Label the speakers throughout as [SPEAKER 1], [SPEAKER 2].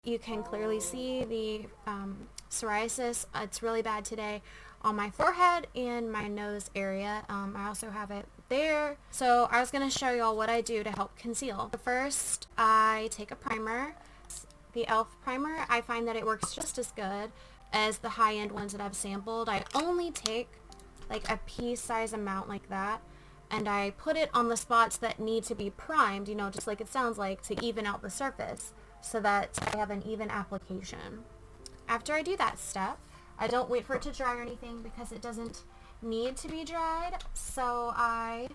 [SPEAKER 1] you can clearly see the psoriasis. It's really bad today on my forehead and my nose area. I also have it there. So I was going to show y'all what I do to help conceal. First, I take a primer. The e.l.f. primer, I find that it works just as good as the high-end ones that I've sampled. I only take like a pea-size amount like that, and I put it on the spots that need to be primed, you know, just like it sounds like, to even out the surface so that I have an even application. After I do that step, I don't wait for it to dry or anything because it doesn't need to be dried. So I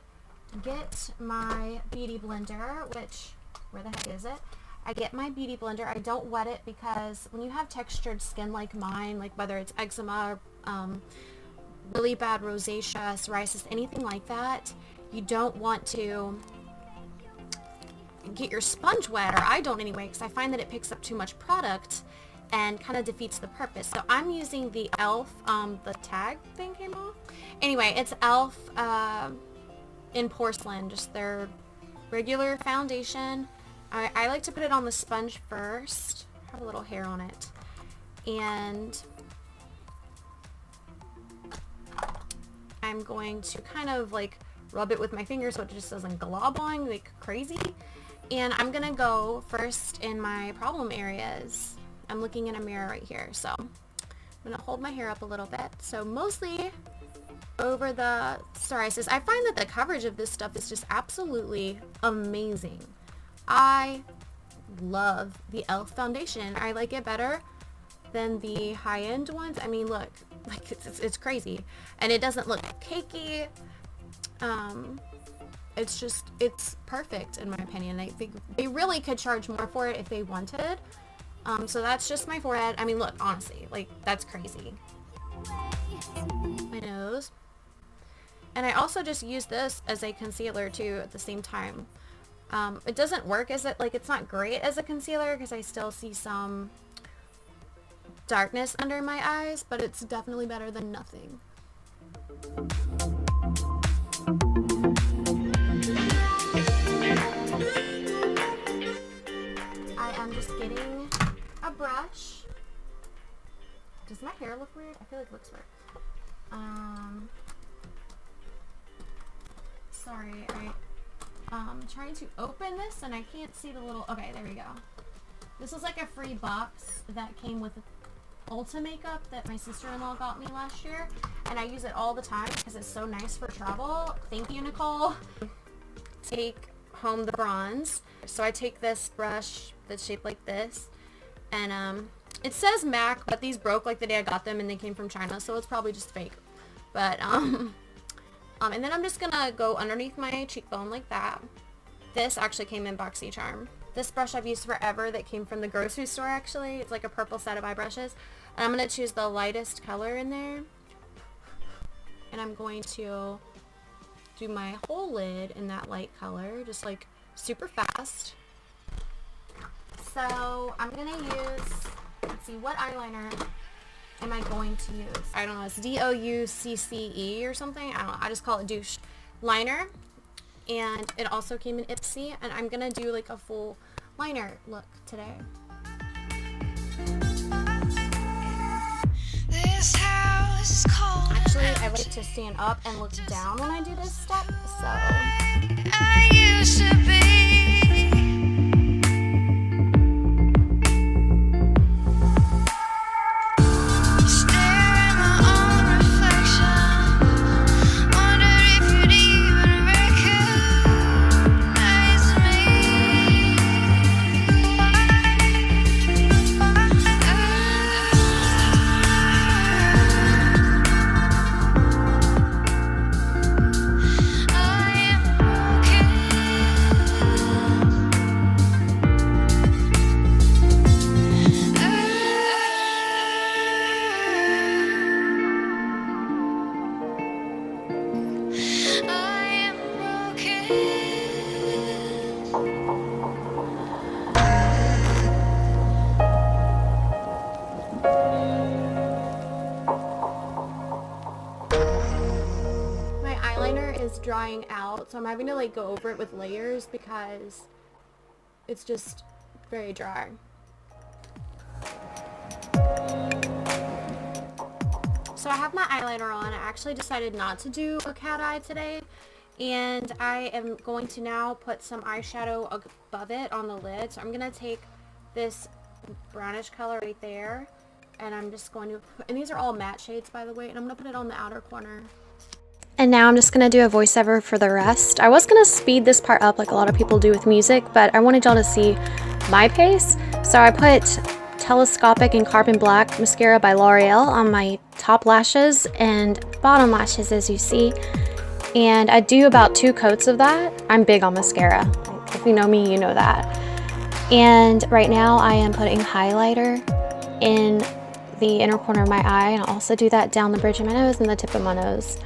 [SPEAKER 1] get my beauty blender, which, where the heck is it? I get my beauty blender. I don't wet it because when you have textured skin like mine, like whether it's eczema or really bad rosacea, psoriasis, anything like that, you don't want to get your sponge wet, or I don't anyway, because I find that it picks up too much product and kind of defeats the purpose. So I'm using the e.l.f. The tag thing came off. Anyway, it's e.l.f. In porcelain, just their regular foundation. I like to put it on the sponge first. I have a little hair on it. And I'm going to kind of like rub it with my fingers so it just doesn't glob on like crazy. And I'm going to go first in my problem areas. I'm looking in a mirror right here. So I'm going to hold my hair up a little bit. So mostly over the psoriasis. I find that the coverage of this stuff is just absolutely amazing. I love the e.l.f. foundation. I like it better than the high-end ones. I mean, look, like it's crazy, and it doesn't look cakey. It's perfect in my opinion. I think they really could charge more for it if they wanted. So that's just my forehead. I mean, look, honestly, like that's crazy. My nose, and I also just use this as a concealer too at the same time. It doesn't work as it's not great as a concealer because I still see some darkness under my eyes, but it's definitely better than nothing. I am just getting a brush. Does my hair look weird? I feel like it looks weird. Sorry, I'm trying to open this and I can't see the little, okay, there we go. This was like a free box that came with Ulta makeup that my sister-in-law got me last year, and I use it all the time because it's so nice for travel. Thank you, Nicole. Take home the bronze. So I take this brush that's shaped like this, and it says MAC, but these broke like the day I got them and they came from China, so it's probably just fake. But and then I'm just gonna go underneath my cheekbone like that. This actually came in BoxyCharm. This brush I've used forever that came from the grocery store actually. It's like a purple set of eye brushes. And I'm gonna choose the lightest color in there. And I'm going to do my whole lid in that light color, just like super fast. So I'm gonna use, let's see, what eyeliner am I going to use? I don't know, it's DOUCCE or something. I don't know, I just call it douche liner. And it also came in Ipsy, and I'm gonna do like a full liner look today.
[SPEAKER 2] This house is cold.
[SPEAKER 1] Actually, I like to stand up and look down when I do this step, so.
[SPEAKER 2] I used to be.
[SPEAKER 1] Drying out, so I'm having to like go over it with layers because it's just very dry. So I have my eyeliner on. I actually decided not to do a cat eye today. And I am going to now put some eyeshadow above it on the lid. So I'm going to take this brownish color right there. And I'm just going to, and these are all matte shades by the way. And I'm going to put it on the outer corner.
[SPEAKER 3] And now I'm just going to do a voiceover for the rest. I was going to speed this part up like a lot of people do with music, but I wanted y'all to see my pace. So I put Telescopic and Carbon Black mascara by L'Oreal on my top lashes and bottom lashes, as you see. And I do about 2 coats of that. I'm big on mascara. If you know me, you know that. And right now I am putting highlighter in the inner corner of my eye, and I'll also do that down the bridge of my nose and the tip of my nose.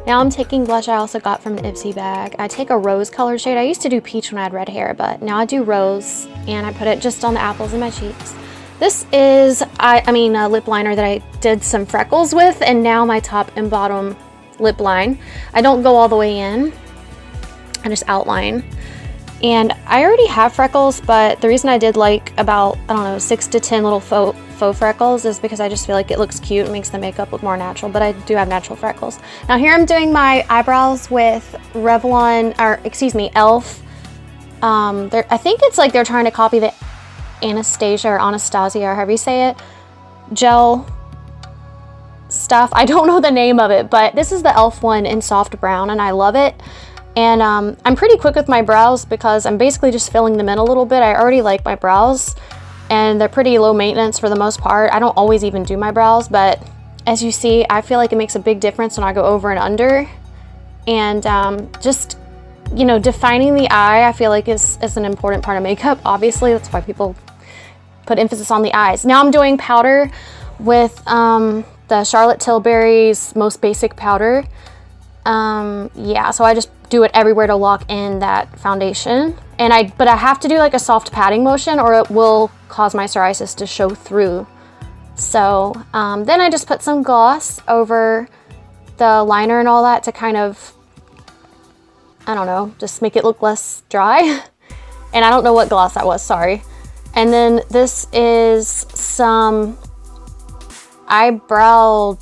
[SPEAKER 3] Now I'm taking blush I also got from an Ipsy bag. I take a rose colored shade. I used to do peach when I had red hair, but now I do rose, and I put it just on the apples of my cheeks. This is, a lip liner that I did some freckles with, and now my top and bottom lip line. I don't go all the way in. I just outline. And I already have freckles, but the reason I did like about, 6 to 10 little faux freckles is because I just feel like it looks cute. It makes the makeup look more natural, but I do have natural freckles. Now here I'm doing my eyebrows with e.l.f. I think it's like they're trying to copy the Anastasia or however you say it, gel stuff. I don't know the name of it, but this is the e.l.f. one in soft brown, and I love it. And I'm pretty quick with my brows because I'm basically just filling them in a little bit. I already like my brows, and they're pretty low maintenance for the most part. I don't always even do my brows, but as you see, I feel like it makes a big difference when I go over and under. And just, defining the eye, I feel like is an important part of makeup. Obviously, that's why people put emphasis on the eyes. Now I'm doing powder with the Charlotte Tilbury's Most Basic Powder. So I just do it everywhere to lock in that foundation. But I have to do like a soft patting motion or it will cause my psoriasis to show through. So then I just put some gloss over the liner and all that to kind of, just make it look less dry. And I don't know what gloss that was, sorry. And then this is some eyebrow,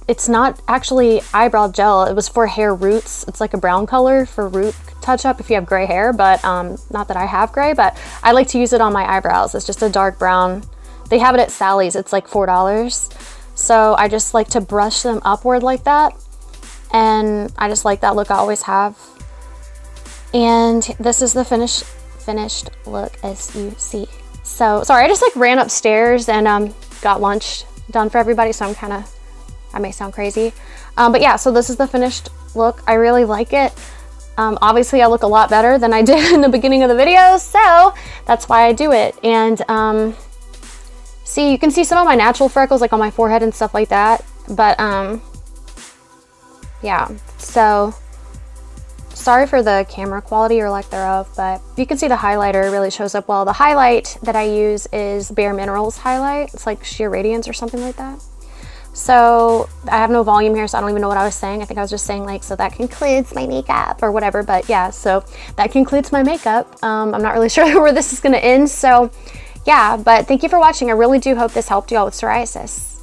[SPEAKER 3] it's not actually eyebrow gel, it was for hair roots. It's like a brown color for root touch up if you have gray hair, but not that I have gray, but I like to use it on my eyebrows. It's just a dark brown. They have it at Sally's, it's like $4. So I just like to brush them upward like that. And I just like that look, I always have. And this is the finished look, as you see. So sorry, I just like ran upstairs and got lunch done for everybody, so I may sound crazy. But yeah, so this is the finished look. I really like it. Obviously I look a lot better than I did in the beginning of the video, so that's why I do it. And see, you can see some of my natural freckles like on my forehead and stuff like that. But yeah, so sorry for the camera quality or lack thereof, but you can see the highlighter really shows up well. The highlight that I use is Bare Minerals highlight. It's like Sheer Radiance or something like that. So I have no volume here, so I don't even know what I was saying. I think I was just saying like, so that concludes my makeup or whatever. But yeah, so that concludes my makeup. I'm not really sure where this is going to end. So yeah, but thank you for watching. I really do hope this helped you all with psoriasis.